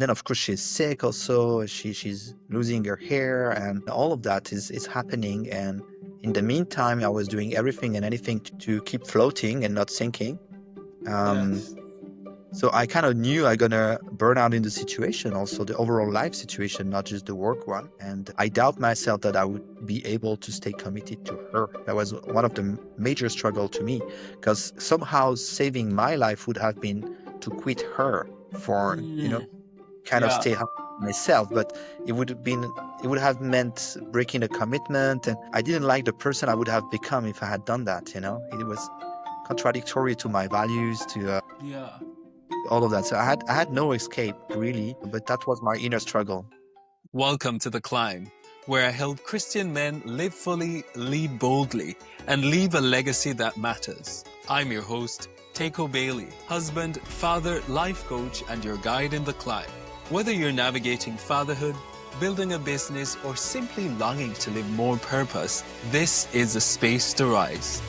Then of course she's sick also. She's losing her hair, and all of that is happening. And in the meantime, I was doing everything and anything to keep floating and not sinking. Um, Yes. so I kind of knew I gonna burn out in the situation, also the overall life situation, not just the work one. And I doubt myself that I would be able to stay committed to her. That was one of the major struggle to me, because somehow saving my life would have been to quit her for, Mm, kind of yeah. stay myself. But it would have meant breaking a commitment, and I didn't like the person I would have become if I had done that. It was contradictory to my values, to Yeah. all of that. So I had no escape really, but that was my inner struggle. Welcome to The Climb, where I help Christian men live fully, lead boldly, and leave a legacy that matters. I'm your host, Teko Bailey, husband, father, life coach, and your guide in the climb. Whether you're navigating fatherhood, building a business, or simply longing to live more purpose, this is the space to rise.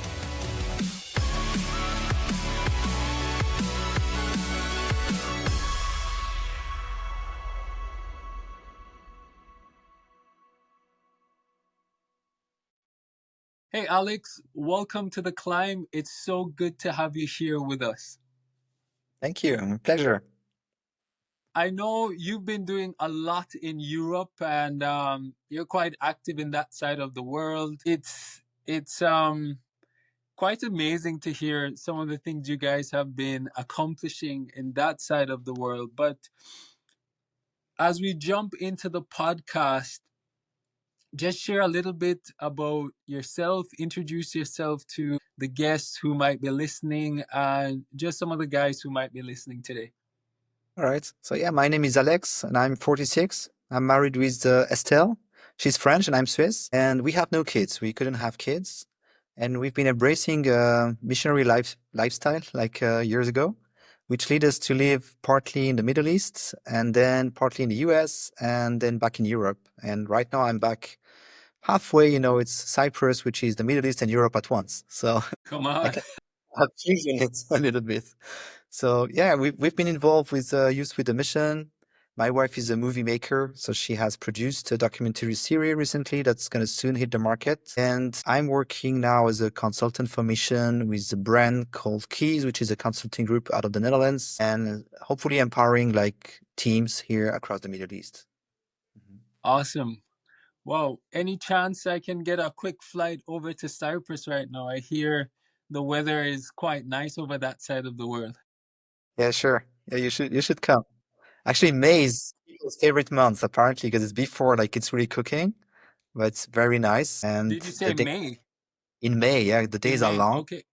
Hey, Alex, welcome to The Climb. It's so good to have you here with us. Thank you. Pleasure. I know you've been doing a lot in Europe, and you're quite active in that side of the world. It's quite amazing to hear some of the things you guys have been accomplishing in that side of the world. But as we jump into the podcast, just share a little bit about yourself, introduce yourself to the guests who might be listening, and just some of the guys who might be listening today. All right. So yeah, my name is Alex, and I'm 46. I'm married with Estelle. She's French, and I'm Swiss. And we have no kids. We couldn't have kids, and we've been embracing missionary lifestyle like years ago, which led us to live partly in the Middle East, and then partly in the US, and then back in Europe. And right now, I'm back halfway. It's Cyprus, which is the Middle East and Europe at once. So Come I on. can have fusion it a little bit. So yeah, we've been involved with Youth with a Mission. My wife is a movie maker, so she has produced a documentary series recently that's going to soon hit the market. And I'm working now as a consultant for mission with a brand called Keys, which is a consulting group out of the Netherlands, and hopefully empowering like teams here across the Middle East. Mhm. Awesome. Wow. Any chance I can get a quick flight over to Cyprus right now? I hear the weather is quite nice over that side of the world. Yeah, sure. Yeah, you should come. Actually, May is people's favorite month apparently because it's before like it's really cooking, but it's very nice. And Did you the say day May? in May, yeah, the In days are May. long. Okay.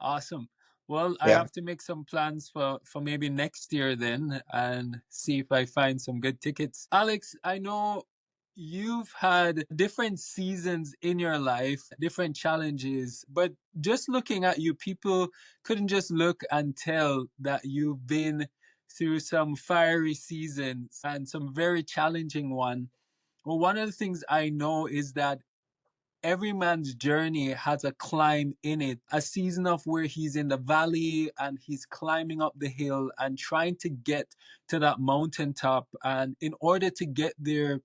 Awesome. Well, I Yeah. have to make some plans for maybe next year then and see if I find some good tickets. Alex, I know you've had different seasons in your life, different challenges, but just looking at you, people couldn't just look and tell that you've been through some fiery seasons and some very challenging one. Well, one of the things I know is that every man's journey has a climb in it, a season of where he's in the valley and he's climbing up the hill and trying to get to that mountaintop. And in order to get there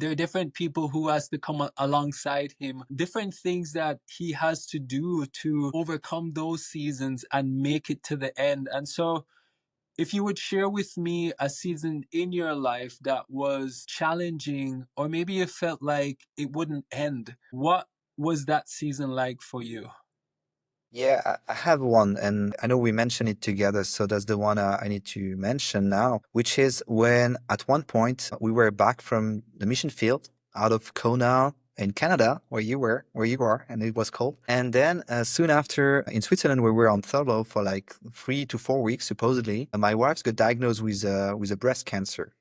are different people who has to come alongside him, different things that he has to do to overcome those seasons and make it to the end. And so if you would share with me a season in your life that was challenging, or maybe you felt like it wouldn't end, what was that season like for you? Yeah, I have one, and I know we mentioned it together, so that's the one I need to mention now, which is when at one point we were back from the mission field out of Kona in Canada, where you are, and it was cold. And then soon after in Switzerland, we were on furlough for like 3 to 4 weeks, supposedly. And my wife got diagnosed with a breast cancer.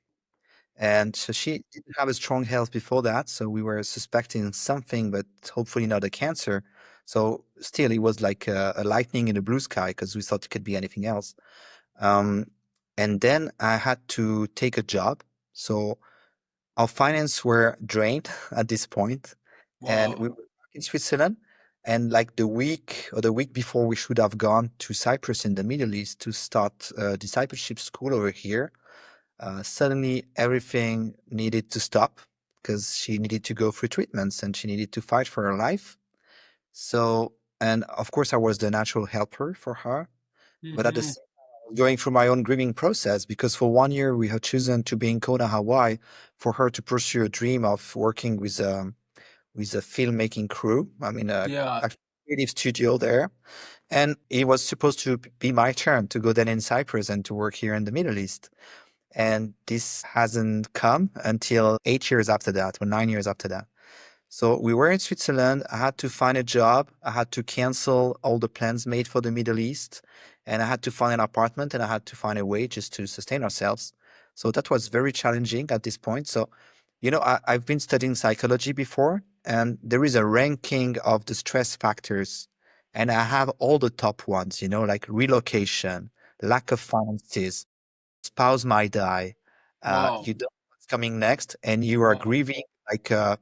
And so she didn't have a strong health before that. So we were suspecting something, but hopefully not a cancer. So still, it was like a lightning in the blue sky because we thought it could be anything else. Um, and then I had to take a job. So our finance were drained at this point, and Wow. we were back in Switzerland. And like the week before, we should have gone to Cyprus in the Middle East to start a discipleship school over here. Suddenly everything needed to stop because she needed to go through treatments and she needed to fight for her life. So, and of course, I was the natural helper for her. But at the Mm-hmm. same time, I was going through my own grieving process because for 1 year we had chosen to be in Kona, Hawaii, for her to pursue a dream of working with a filmmaking crew. I mean, Yeah. a creative studio there. And it was supposed to be my turn to go then in Cyprus and to work here in the Middle East. And this hasn't come until 8 years after that, or 9 years after that. So we were in Switzerland. I had to find a job. I had to cancel all the plans made for the Middle East. And I had to find an apartment and I had to find a way just to sustain ourselves. So that was very challenging at this point. So, I've been studying psychology before, and there is a ranking of the stress factors. And I have all the top ones, like relocation, lack of finances, spouse might die, Wow. you don't know what's coming next, and you are Wow. grieving like a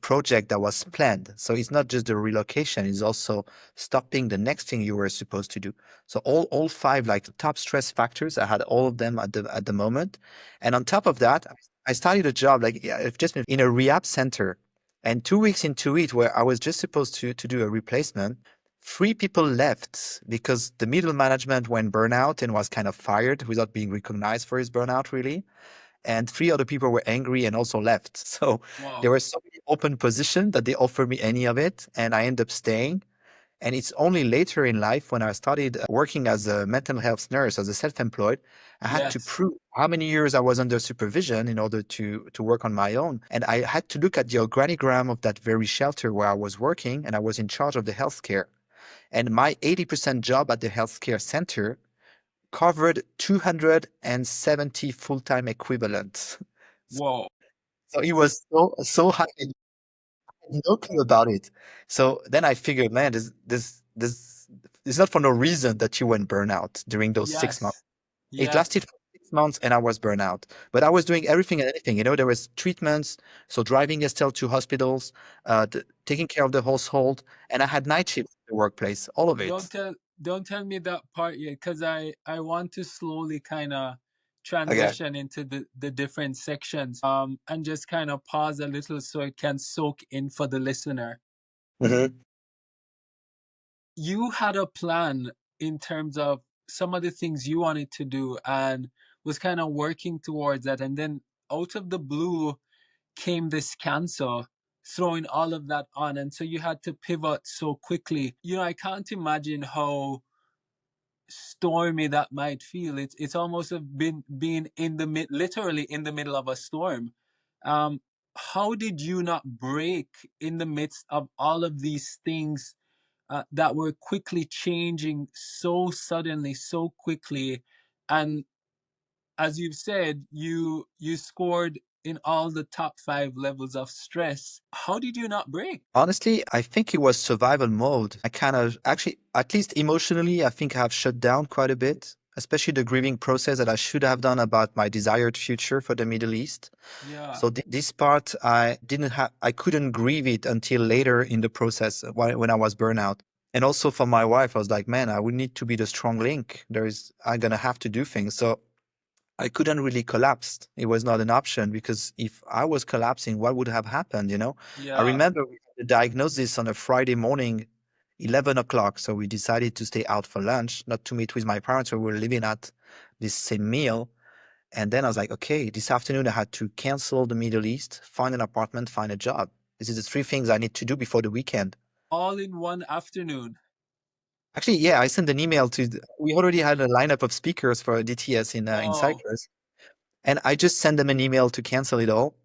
project that was planned. So it's not just the relocation; it's also stopping the next thing you were supposed to do. So all five like top stress factors, I had all of them at the moment, and on top of that, I started a job like I've just been in a rehab center, and 2 weeks into it, where I was just supposed to do a replacement. Three people left because the middle management went burnout and was kind of fired without being recognized for his burnout, really. And three other people were angry and also left. So there Wow. were so many open positions that they offered me any of it, and I ended up staying. And it's only later in life when I started working as a mental health nurse, as a self-employed, I had to Yes. prove how many years I was under supervision in order to work on my own. And I had to look at the organigram of that very shelter where I was working, and I was in charge of the healthcare. And my 80% job at the healthcare center covered 270 full-time equivalents. Wow. So it was so high. I had no clue about it. So then I figured, man, this it's not for no reason that you went burnout during those 6 months. Yes. It Yes. lasted for 6 months and I was burnout. But I was doing everything and anything. There was treatments, so driving Estelle to hospitals, taking care of the household, and I had night shifts in the workplace, all of Don't it. tell don't tell me that part yet, because I want to slowly kind of Okay. transition into the different sections, and just kind of pause a little so it can soak in for the listener. Mhm. You had a plan in terms of some of the things you wanted to do and was kind of working towards that, and then out of the blue came this cancer, throwing all of that on, and so you had to pivot so quickly. I can't imagine how stormy that might feel. It's almost have been being in the literally in the middle of a storm. um how did you not break in the midst of all of these things that were quickly changing so suddenly, so quickly? And as you've said, you scored in all the top 5 levels of stress. How did you not break? Honestly, I think it was survival mode. I kind of actually, at least emotionally, I think I have shut down quite a bit, especially the grieving process that I should have done about my desired future for the Middle East. Yeah. So this part, I couldn't grieve it until later in the process when I was burnout. And also for my wife, I was like, man, I would need to be the strong link. I'm gonna have to do things. So I couldn't really collapse. It was not an option because if I was collapsing, what would have happened? I Yeah. remember we had the diagnosis on a Friday morning, 11 o'clock. So we decided to stay out for lunch, not to meet with my parents who were living at this same meal. And then I was like, okay, this afternoon I had to cancel the Middle East, find an apartment, find a job. This is the three things I need to do before the weekend. All in one afternoon. Actually, yeah, I sent an email we already had a lineup of speakers for DTS in Wow. Cyprus. And I just sent them an email to cancel it all.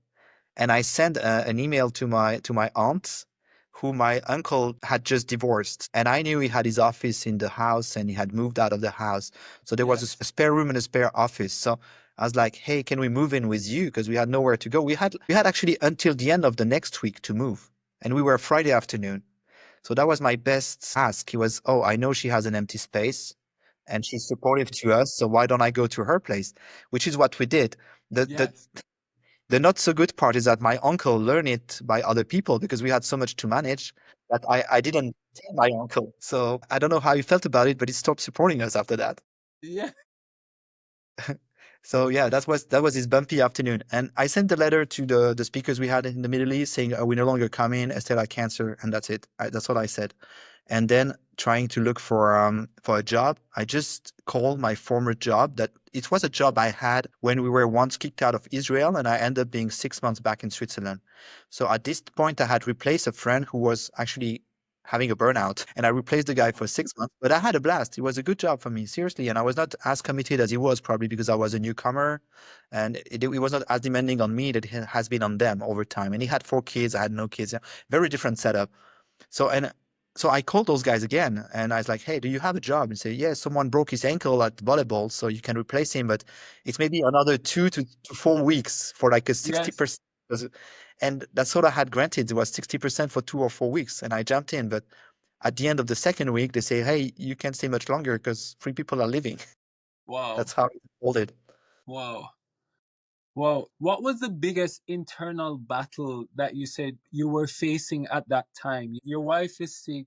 And I sent an email to my aunt, who my uncle had just divorced, and I knew he had his office in the house and he had moved out of the house. So there was a Yes. spare room and a spare office. So I was like, "Hey, can we move in with you?" Because we had nowhere to go. We had actually until the end of the next week to move, and we were Friday afternoon. So that was my best ask. He was, "Oh, I know she has an empty space." And she's supportive to us, so why don't I go to her place? Which is what we did. The the Yes. the not so good part is that my uncle learned it by other people because we had so much to manage that I didn't tell my uncle. So I don't know how he felt about it, but he stopped supporting us after that. Yeah. So yeah, that was this bumpy afternoon, and I sent the letter to the speakers we had in the Middle East saying, "We no longer come in. Estelle had cancer," and that's it. That's what I said. And then trying to look for a job, I just called my former job. That it was a job I had when we were once kicked out of Israel, and I ended up being 6 months back in Switzerland. So at this point, I had replaced a friend who was actually having a burnout, and I replaced the guy for 6 months. But I had a blast. It was a good job for me, seriously, and I was not as committed as he was, probably because I was a newcomer, and it was not as demanding on me that it has been on them over time. And he had 4 kids, I had no kids. Yeah, very different setup. So and so I called those guys again, and I was like, "Hey, do you have a job?" And say, "Yeah, someone broke his ankle at volleyball, so you can replace him, but it's maybe another 2 to 4 weeks for like a sixty Yes. percent." And that's what I had granted. It was 60% for 2 or 4 weeks, and I jumped in. But at the end of the second week, they say, "Hey, you can't stay much longer because 3 people are leaving." Wow. That's how it unfolded. Wow. Wow. What was the biggest internal battle that you said you were facing at that time? Your wife is sick.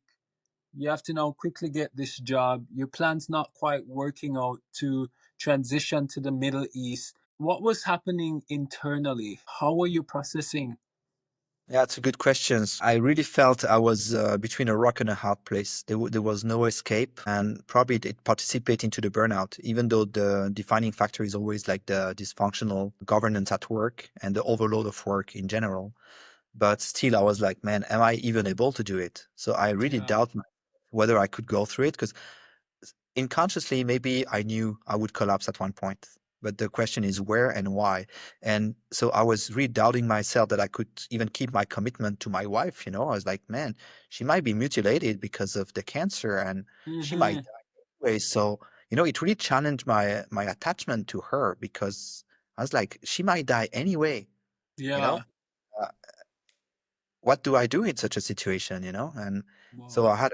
You have to now quickly get this job. Your plan's not quite working out to transition to the Middle East. What was happening internally? How were you processing? Yeah, it's a good question. I really felt I was between a rock and a hard place. There was no escape, and probably it participated into the burnout, even though the defining factor is always like the dysfunctional governance at work and the overload of work in general. But still, I was like, man, am I even able to do it? So I really Yeah. doubt whether I could go through it because unconsciously, maybe I knew I would collapse at one point. But the question is where and why. And so I was really doubting myself that I could even keep my commitment to my wife. I was like, man, she might be mutilated because of the cancer and she might Mm-hmm. die anyway. So, it really challenged my attachment to her because I was like, she might die anyway, you know? Yeah. Uh, what do I do in such a situation, And so Wow.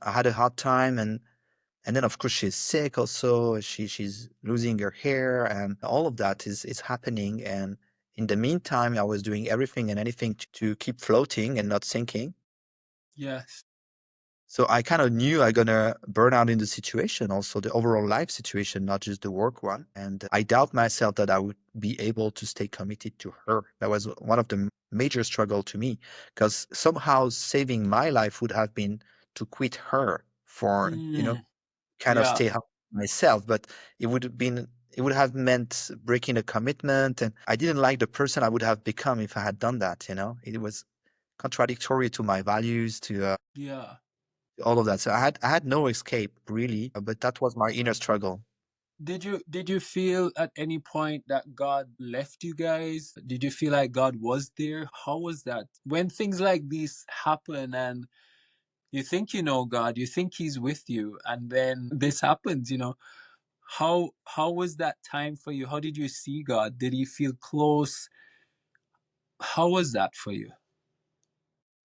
I had a hard time and then of course she's sick also. She's losing her hair and all of that is happening. And in the meantime, I was doing everything and anything to keep floating and not sinking. Yes. So I kind of knew I gonna burn out in the situation, also the overall life situation, not just the work one. And I doubt myself that I would be able to stay committed to her. That was one of the major struggle to me, because somehow saving my life would have been to quit her for, Mm. kind of Yeah. stay out myself, but it would have meant breaking a commitment, and I didn't like the person I would have become if I had done that. It was contradictory to my values, to Yeah. all of that. So I had no escape really, but that was my inner struggle. Did you feel at any point that God left you guys? Did you feel like God was there? How was that? When things like these happen and you think you know God, you think he's with you, and then this happens, how was that time for you? How did you see God? Did he feel close? How was that for you?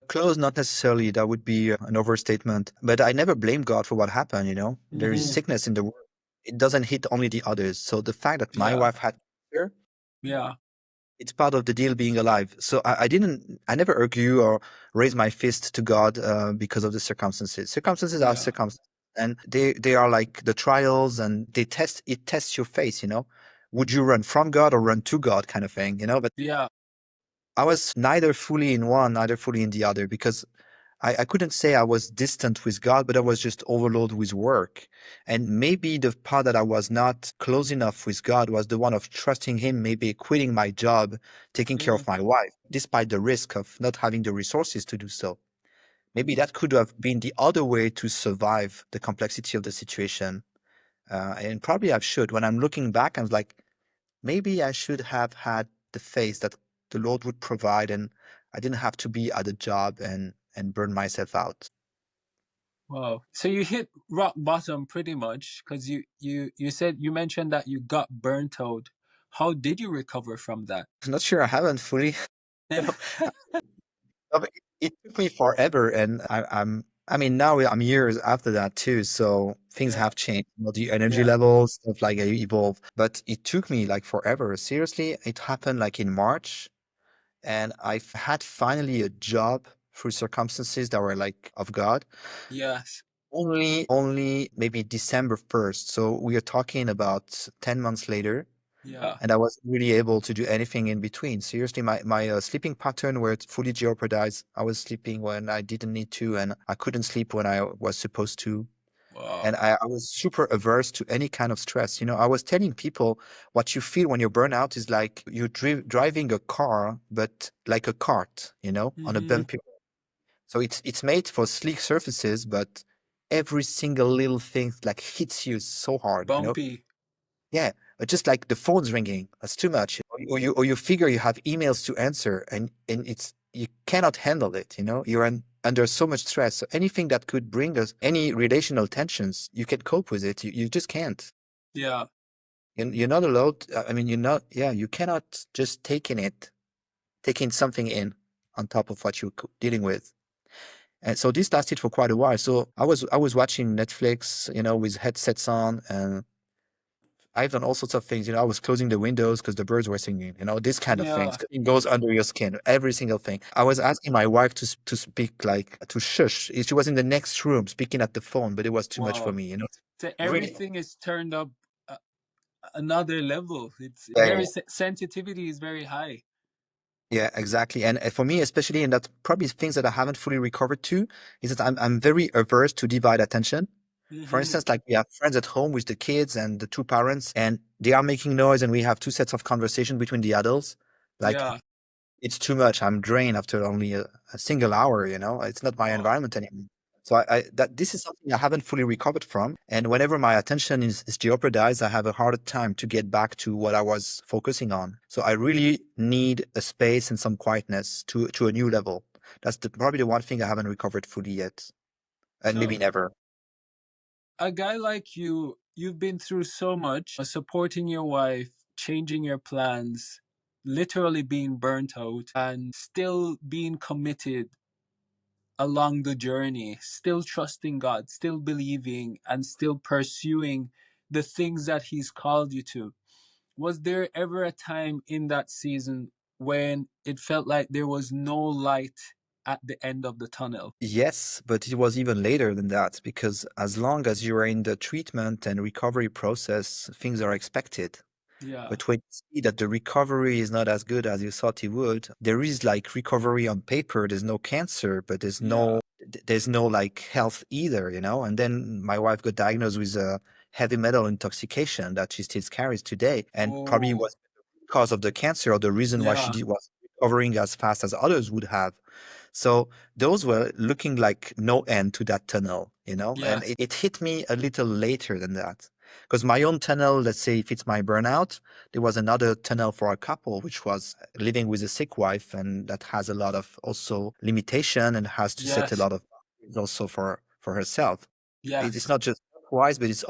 Close, not necessarily. That would be an overstatement. But I never blame God for what happened. There is Hmm. sickness in the world. It doesn't hit only the others. So the fact that my Yeah. wife had cancer, Yeah. it's part of the deal being alive. So I never argue or raise my fist to God because of the circumstances. Circumstances are Yeah. circumstances, and they are like the trials, and it tests your faith. Would you run from God or run to God, kind of thing. But Yeah. I was neither fully in one, neither fully in the other, because I couldn't say I was distant with God, but I was just overloaded with work. And maybe the part that I was not close enough with God was the one of trusting Him, maybe quitting my job, taking care Mm. of my wife, despite the risk of not having the resources to do so. Maybe that could have been the other way to survive the complexity of the situation. And probably I should. When I'm looking back, I'm like, maybe I should have had the faith that the Lord would provide, and I didn't have to be at a job and burn myself out. Wow. So you hit rock bottom pretty much because you said you mentioned that you got burnt out. How did you recover from that? I'm not sure I haven't fully. You know, but it took me forever, and I mean, now I'm years after that too, so things Yeah. have changed. The energy Yeah. levels, stuff like evolved, but it took me like forever. Seriously, it happened like in March, and I had finally a job through circumstances that were like of God. Yes. Only maybe December 1st. So we are talking about 10 months later. Yeah. and I wasn't really able to do anything in between. Seriously, my sleeping pattern were fully jeopardized. I was sleeping when I didn't need to, and I couldn't sleep when I was supposed to. Wow. And I was super averse to any kind of stress. I was telling people what you feel when you're burnout is like you're driving a car, but like a cart, on a Hmm. bumpy. So it's made for sleek surfaces, but every single little thing like hits you so hard. Bumpy. Yeah, just like the phone's ringing, that's too much. Or you figure you have emails to answer, and it's you cannot handle it. You're under so much stress. So anything that could bring us any relational tensions, you can cope with it. You just can't. Yeah. You're not allowed. I mean, you're not. Yeah, you cannot just taking something in on top of what you're dealing with. And so this lasted for quite a while. So I was watching Netflix, with headsets on, and I've done all sorts of things. I was closing the windows because the birds were singing. This kind of things. Yeah. It goes under your skin. Every single thing. I was asking my wife to speak, like to shush. She was in the next room speaking at the phone, but it was too much for Wow. me. So Really. everything is turned up uh, another level. It's Yeah, yeah, very sensitivity is very high. yeah, exactly. And for me, especially, and that's probably things that I haven't fully recovered to, is that I'm very averse to divide attention. For Hmm. instance, like we have friends at home with the kids and the two parents, and they are making noise, and we have two sets of conversation between the adults. Like Yeah. it's too much. I'm drained after only a single hour. It's not my Wow. environment anymore. So I that this is something I haven't fully recovered from. And whenever my attention is jeopardized, I have a harder time to get back to what I was focusing on. So I really need a space and some quietness to a new level. That's probably the one thing I haven't recovered fully yet, and So maybe never. a guy like you, you've been through so much, supporting your wife, changing your plans, literally being burnt out, and still being committed along the journey, still trusting God, still believing, and still pursuing the things that He's called you to. Was there ever a time in that season when it felt like there was no light at the end of the tunnel? Yes, but it was even later than that because as long as you are in the treatment and recovery process, things are expected. Yeah. But when you see that the recovery is not as good as you thought it would, there is like recovery on paper. There's no cancer, but Yeah. there's no like health either. And then my wife got diagnosed with a heavy metal intoxication that she still carries today, and probably Oh, was because of the cancer or the reason why yeah. was recovering as fast as others would have. So those were looking like no end to that tunnel. And Yes. it hit me a little later than that. Because my own tunnel, let's say if it's my burnout, there was another tunnel for a couple, which was living with a sick wife, and that has a lot of also limitation and has to set a Yes. lot of boundaries also for herself. It's Yes. not just wise, but it's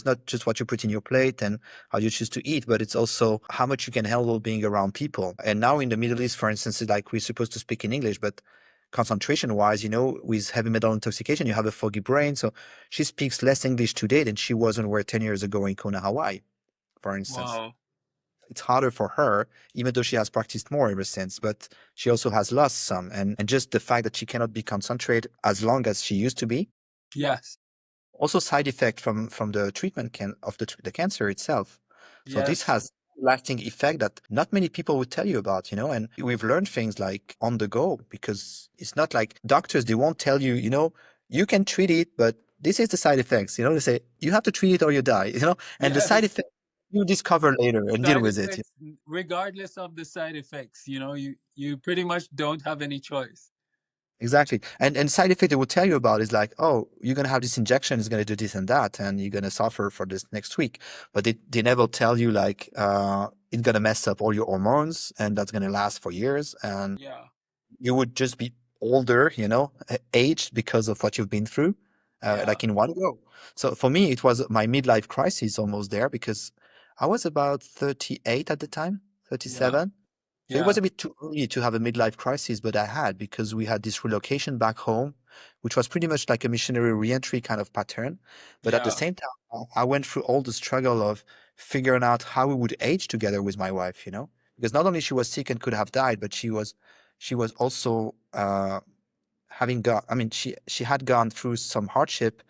not just what you put in your plate and how you choose to eat, but it's also how much you can handle being around people. And now in the Middle East, for instance, it's like we're supposed to speak in English, but concentration wise, with heavy metal intoxication, you have a foggy brain. So she speaks less English today than she was when we were 10 years ago in Kona, Hawaii, for instance. Wow. It's harder for her, even though she has practiced more ever since, but she also has lost some. And just the fact that she cannot be concentrated as long as she used to be, Yes. also side effect from the treatment of the cancer itself. So this Yes. has lasting effect that not many people would tell you about. And we've learned things like on the go because it's not like doctors, they won't tell you, you can treat it, but this is the side effects. They say you have to treat it or you die. And the side Yes. effect you discover later and deal Side with it. effects, regardless of the side effects, you pretty much don't have any choice. Exactly. And side effect they will tell you about is like, oh, you're gonna have this injection, it's gonna do this and that, and you're gonna suffer for this next week. But they never tell you like it's gonna mess up all your hormones and that's gonna last for years and Yeah. you would just be older, aged because of what you've been through, Yeah. like in one go. So for me, it was my midlife crisis almost there because I was about 38 at the time, Yeah. 37. So it was Yeah. a bit too early to have a midlife crisis, but I had because we had this relocation back home, which was pretty much like a missionary reentry kind of pattern. But at the Yeah. same time, I went through all the struggle of figuring out how we would age together with my wife, because not only she was sick and could have died, but she was also having gone. I mean, she had gone through some hardship,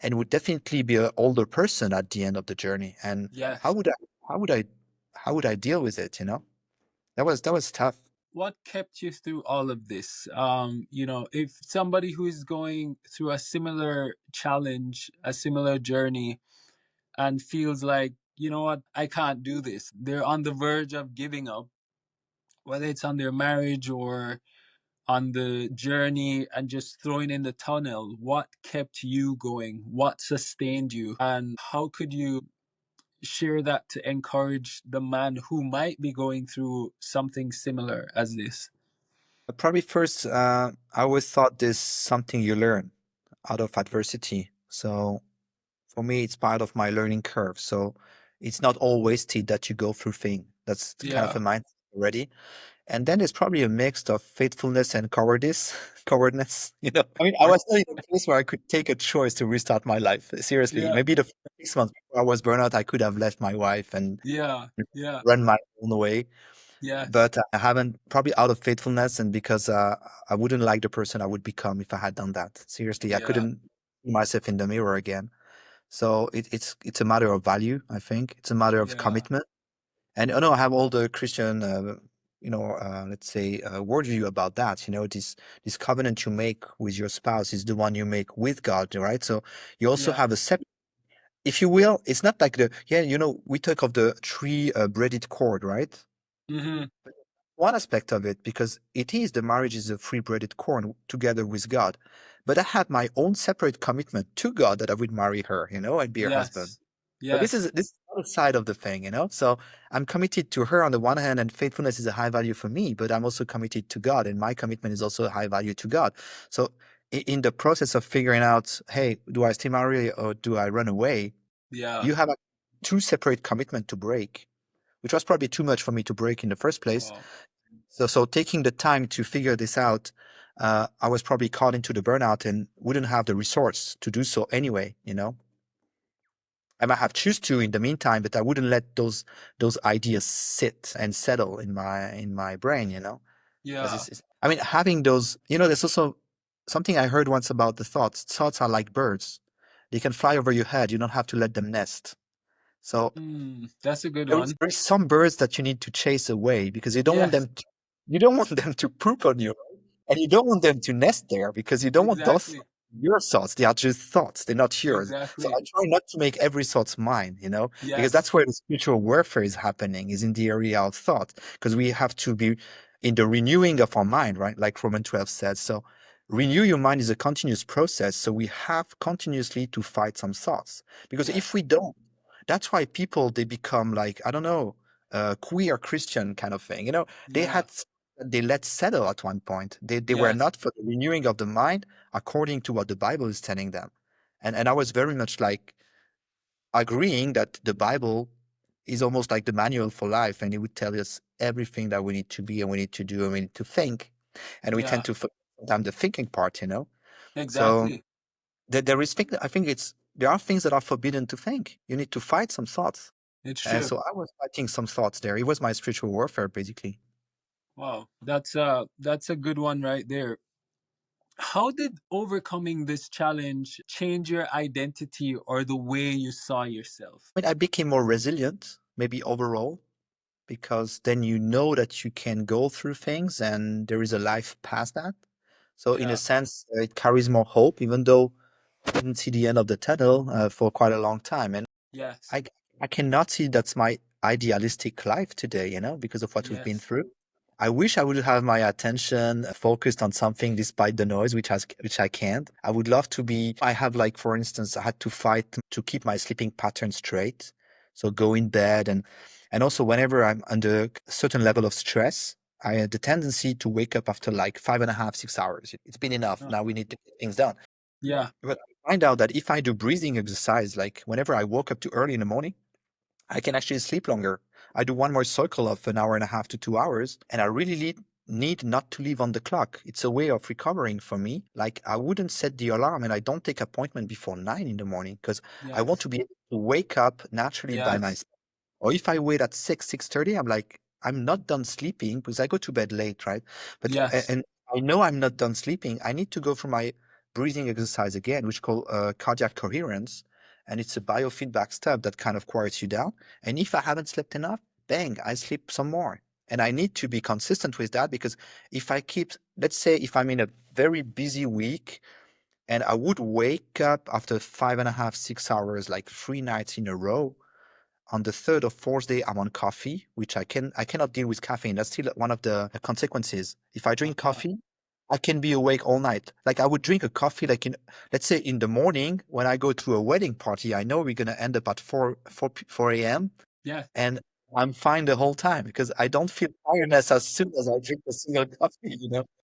and would definitely be an older person at the end of the journey. And how Yes. would I how would I how would I deal with it? That was tough. What kept you through all of this? If somebody who is going through a similar challenge, a similar journey, and feels like, you know what, I can't do this, they're on the verge of giving up, whether it's on their marriage or on the journey and just throwing in the tunnel, what kept you going? What sustained you? And how could you share that to encourage the man who might be going through something similar as this? Probably first, I always thought this something you learn out of adversity. So for me, it's part of my learning curve. So it's not all wasted that you go through things. That's kind of Yeah, a mindset already. And then there's probably a mix of faithfulness and cowardice, cowardness. I mean, I was not in a place where I could take a choice to restart my life. Seriously, yeah, maybe the first 6 months before I was burnout, I could have left my wife and yeah, yeah, run my own way. yes, But I haven't, probably out of faithfulness and because I wouldn't like the person I would become if I had done that. Seriously, I yeah, couldn't see myself in the mirror again. So it's a matter of value, I think. It's a matter of yeah, commitment. And I know I have all the Christian, let's say, worldview about that. This covenant you make with your spouse is the one you make with God, right? So you also yeah, have a separate, if you will, it's not like we talk of the three braided cord, right? mm-hmm, One aspect of it, because it is the marriage is a free braided cord together with God. But I had my own separate commitment to God that I would marry her, and be her husband. yes, So this is yes, the other side of the thing. So I'm committed to her on the one hand, and faithfulness is a high value for me, but I'm also committed to God, and my commitment is also a high value to God. So in the process of figuring out, hey, do I still marry or do I run away? yeah, You have two separate commitment to break, which was probably too much for me to break in the first place. wow, So taking the time to figure this out, I was probably caught into the burnout and wouldn't have the resource to do so anyway. I might have choose to in the meantime, but I wouldn't let those ideas sit and settle in my brain. Because yeah, I mean, having those, there's also something I heard once about the thoughts. Thoughts are like birds; they can fly over your head. You don't have to let them nest. So that's a good there is, one. there is some birds that you need to chase away because you don't want Yes, them. You don't want them to poop on you, right? And you don't want them to nest there because you don't want those exactly, your thoughts. They are just thoughts. They're not yours. So I exactly, try not to make every thought mine, because that's yes, where the spiritual warfare is happening, is in the area of thought. Because we have to be in the renewing of our mind, right? Like Roman 12 says. So renew your mind is a continuous process. So we have continuously to fight some thoughts. Because if yes, we don't, that's why people they become like, I don't know, queer Christian kind of thing. They yeah, had they let settle at one point. They were yes, not for the renewing of the mind according to what the Bible is telling them. And I was very much like agreeing that the Bible is almost like the manual for life, and it would tell us everything that we need to be and we need to do and we need to think. And we yeah, tend to forget sometimes the thinking part. So exactly. there is I think there are things that are forbidden to think. You need to fight some thoughts. It's And true. so I was fighting some thoughts there. It was my spiritual warfare, basically. Wow, that's a good one right there. How did overcoming this challenge change your identity or the way you saw yourself? I mean, I became more resilient, maybe overall, because then you know that you can go through things and there is a life past that. So, in a Yeah, sense, it carries more hope, even though I didn't see the end of the tunnel for quite a long time. And yes, I, I cannot see that's my idealistic life today, because of what we've been yes, through. I wish I would have my attention focused on something despite the noise, which I can't. I would love to be. I have, like, for instance, I had to fight to keep my sleeping pattern straight. So go in bed and also whenever I'm under a certain level of stress, I had the tendency to wake up after like 5.5, 6 hours. It's been enough. oh, Now we need to get things done. yeah, But I find out that if I do breathing exercise, like whenever I woke up too early in the morning, I can actually sleep longer. I do one more cycle of an hour and a half to 2 hours, and I really need not to leave on the clock. It's a way of recovering for me. Like I wouldn't set the alarm, and I don't take appointment before 9 in the morning because I want yes, to be able to wake up naturally by yes, myself. Or if I wait at 6:30, I'm like, I'm not done sleeping because I go to bed late, right? But yes, and I know I'm not done sleeping. I need to go for my breathing exercise again, which is called cardiac coherence, and it's a biofeedback step that kind of quiets you down. And if I haven't slept enough, bang, I sleep some more. And I need to be consistent with that because if I keep, let's say, if I'm in a very busy week and I would wake up after 5.5, 6 hours, like 3 nights in a row, on the third or fourth day, I'm on coffee, which I cannot deal with caffeine. That's still one of the consequences. If I drink Uh-huh. coffee, I can be awake all night. Like I would drink a coffee like in, let's say in the morning when I go to a wedding party, I know we're gonna end up at 4 a.m. Yeah. and I'm fine the whole time because I don't feel tiredness as soon as I drink a single coffee.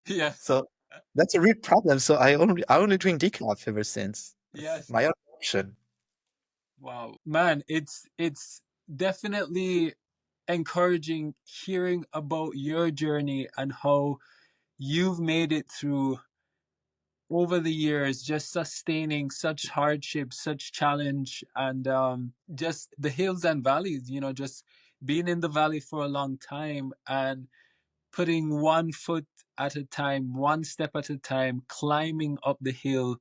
Yes. So that's a real problem. So I only drink decaf ever since. That's Yes. my other option. Wow. Man, it's definitely encouraging hearing about your journey and how you've made it through over the years, just sustaining such hardship, such challenge, and just the hills and valleys, just being in the valley for a long time and putting one foot at a time, one step at a time, climbing up the hill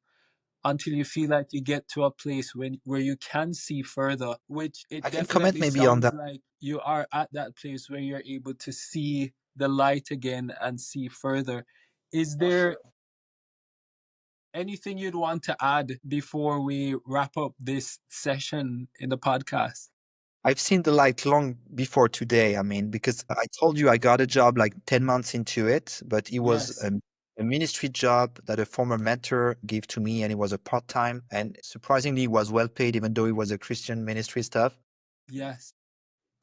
until you feel like you get to a place where you can see further, which it I can comment definitely maybe on sounds that. like you are at that place where you're able to see the light again and see further. Is Oh, there sure. anything you'd want to add before we wrap up this session in the podcast? I've seen the light long before today. I mean, because I told you I got a job like 10 months into it, but it was Yes, a ministry job that a former mentor gave to me, and it was a part-time, and surprisingly, it was well paid, even though it was a Christian ministry stuff. yes.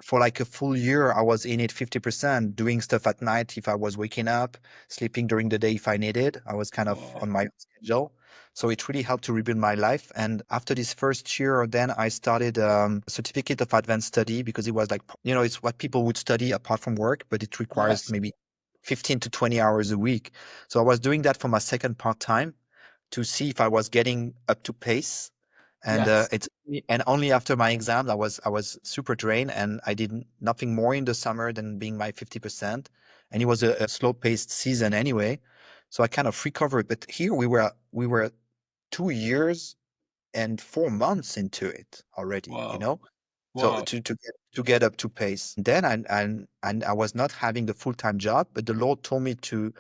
For like a full year, I was in it 50%, doing stuff at night if I was waking up, sleeping during the day if I needed. I was kind of Oh, on my own schedule. So it really helped to rebuild my life. And after this first year, then I started a certificate of advanced study because it was like, it's what people would study apart from work, but it requires yes, maybe 15 to 20 hours a week. So I was doing that for my second part time to see if I was getting up to pace. And yes. and only after my exams I was super drained, and I did nothing more in the summer than being my 50%. And it was a slow paced season anyway, so I kind of recovered. But here we were 2 years and 4 months into it already, Wow, so wow. to get up to pace. Then and I was not having the full-time job, but the Lord told me to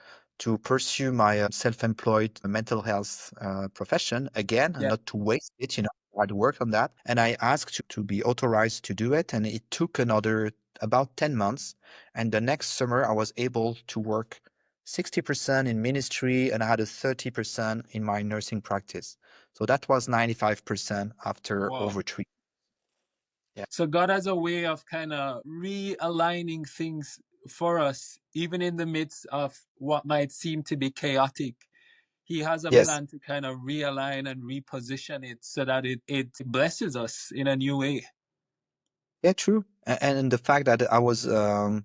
pursue my self-employed mental health profession again and Yeah, not to waste it. I'd worked on that, and I asked to be authorized to do it, and it took another about 10 months. And the next summer, I was able to work 60% in ministry, and I had a 30% in my nursing practice. So that was 95% after wow. over 3. Yeah. So God has a way of kind of realigning things for us, even in the midst of what might seem to be chaotic. He has a Yes. plan to kind of realign and reposition it so that it blesses us in a new way. Yeah, true. And the fact that I was uh,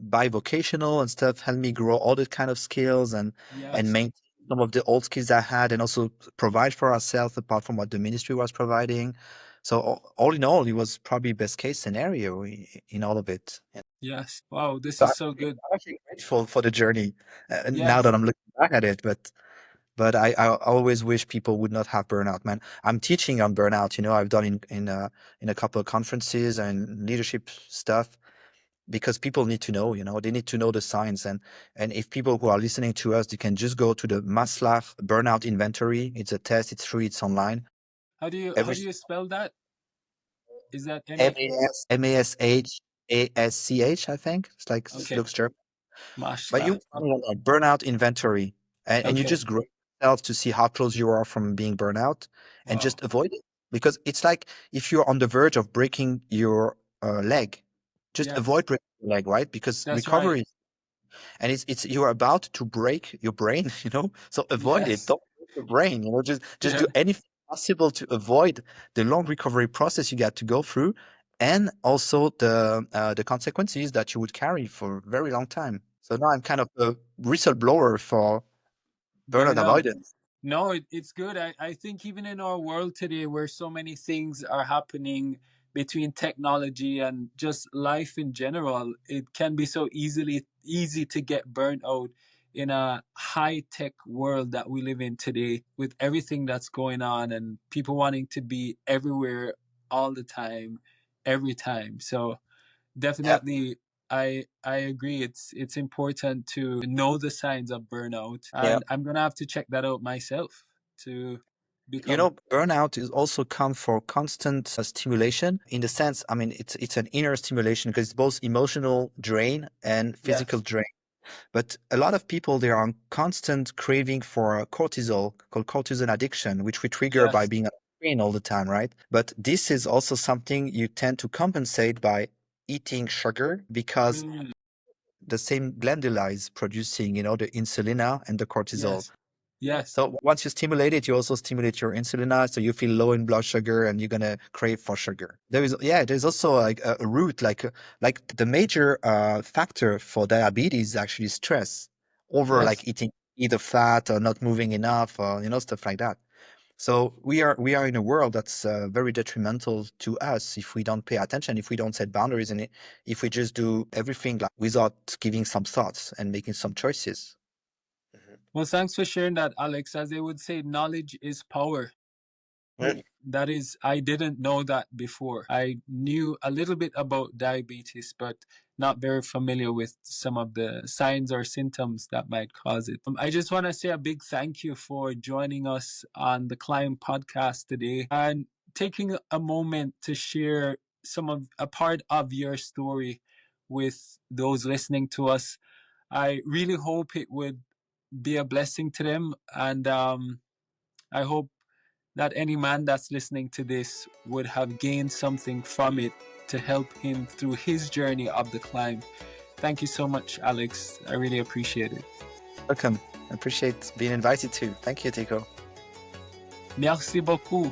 bivocational and stuff helped me grow all the kind of skills and Yes, maintain some of the old skills I had, and also provide for ourselves apart from what the ministry was providing. So all in all, it was probably best case scenario in all of it. Yeah. yes. Wow, this So is so good. I'm actually grateful for the journey now Yes, that I'm looking back at it. But I always wish people would not have burnout, man. I'm teaching on burnout. I've done in a couple of conferences and leadership stuff because people need to know. They need to know the science. And if people who are listening to us, they can just go to the Maslach burnout inventory. It's a test. It's free. It's online. how Every do you spell that? Is that Maslach, I think. It's like it okay? looks German. But Mashla. you find it on a burnout inventory, and you Okay. just grade yourself to see how close you are from being burnout, and Wow. just avoid it. Because it's like if you're on the verge of breaking your leg, just Yes, avoid breaking your leg, right? Because that's right. recovery, and it's you're about to break your brain, so avoid it. Yes. Don't break your brain, just Yeah. do anything possible to avoid the long recovery process you got to go through, and also the consequences that you would carry for a very long time. So now I'm kind of a whistleblower for burnout Burnout. avoidance. No, it's good. I think even in our world today, where so many things are happening between technology and just life in general, it can be so easy to get burnt out in a high tech world that we live in today, with everything that's going on and people wanting to be everywhere all the time, every time. So definitely I agree. It's important to know the signs of burnout, Yeah. and I'm gonna have to check that out myself to You become. know, burnout is also come for constant stimulation in the sense, I mean, it's an inner stimulation because it's both emotional drain and physical Yes. drain. But a lot of people, they are on constant craving for cortisol, called cortisol addiction, which we trigger by Yes. being on screen all the time, right? But this is also something you tend to compensate by eating sugar because Mm, the same glandula is producing, the insulina and the cortisol. yes. Yes. So once you stimulate it, you also stimulate your insulina, so you feel low in blood sugar and you're gonna crave for sugar. There's also like a root, like the major factor for diabetes is actually stress over Yes. like eating either fat or not moving enough or stuff like that. So we are in a world that's very detrimental to us if we don't pay attention, if we don't set boundaries, and if we just do everything like without giving some thoughts and making some choices. Well, thanks for sharing that, Alex. As they would say, knowledge is power. Mhm. That is, I didn't know that before. I knew a little bit about diabetes, but not very familiar with some of the signs or symptoms that might cause it. I just want to say a big thank you for joining us on the Climb podcast today and taking a moment to share a part of your story with those listening to us. I really hope it would be a blessing to them, and I hope that any man that's listening to this would have gained something from it to help him through his journey of the climb. Thank you so much, Alex. I really appreciate it. Welcome. I appreciate being invited too. Thank you, Tico. Merci beaucoup.